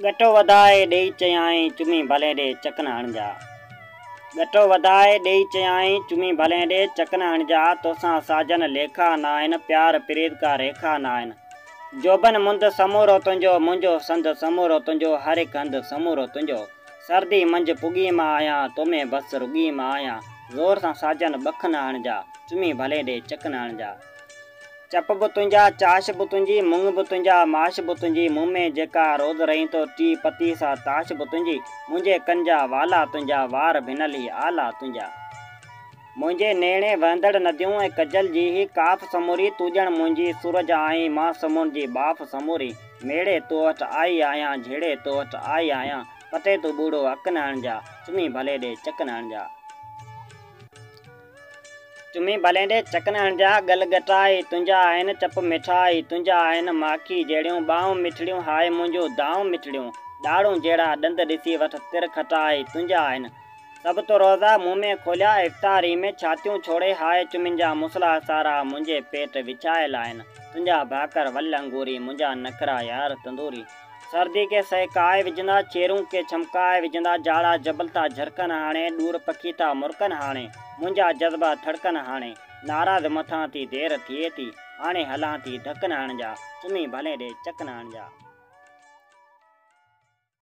गटो वधाए ॾेई चयाई चुमी भले ॾे चकन हणजा। गटो वधाए ॾेई चयाई चुमी भले ॾे चकन हणजा। तोसां साजन लेखा नाइन प्यार प्रीत का रेखा नाइन। जोबन मुंद समूरो तुंहिंजो मुंहिंजो संद समूरो तुंहिंजो हर हिकु हंधि समूरो तुंहिंजो। सर्दी मंझि पुगी मां आहियां तोमें बस रुगी मां आहियां। ज़ोर सां साजन बख न हणजा चुमी भले ॾे चकन हणजा। चप बि तुंहिंजा चाश बि तुंहिंजी मुंग बि तुंहिंजा माश बि तुंहिंजी मुंह में जेका रोज़ रही तो टी पती सा ताश बि तुंहिंजी। मुंहिंजे कंजा वाला तुंहिंजा वार भिनल ही आला तुंहिंजा। मुंहिंजे नेणे वहंदड़ नदियूं ऐं कजल जी ही काफ समूरी तू ॼण मुंहिंजी सूरज आई मां समुंड जी बाफ़ समूरी। मेड़े तो वटि आई आहियां झेड़े तो वटि आई आहियां। पते तू बूढ़ो अक न हणजा चुमी भले ॾे चकन हणजा। चुमी भले ॾे चकन हणजा गल गटाई तुंहिंजा आहिनि चप मिठाई तुंहिंजा आहिनि माखी जहिड़ियूं ॿाहूं मिठड़ियूं हाय मुंहिंजूं दाऊं मिठड़ियूं। ॾाढ़ूं जहिड़ा ॾंद ॾिसी वठ तिर खटाई तुंहिंजा आहिनि। सभु तो रोज़ा मुंह में खोलिया इफ़्तारी में छातियूं छोड़े हाय चुमिन जा मुसला सारा मुंहिंजे पेट विछायल आहिनि। तुंहिंजा भाकर वल अंगूरी मुंहिंजा नखरा यार तंदूरी। सर्दी के सहकाए विझंदा चेरूं के छमकाए विझंदा जाड़ा जबल था झरकन हाणे ॾूर पखी था मुरकन हाणे। मुंहिंजा जज़्बा थड़कन हाणे नाराज़ मथां थी देर थिए थी हाणे हलां थी ढकन हणजा चुमी भले ॾे चकन हणजा।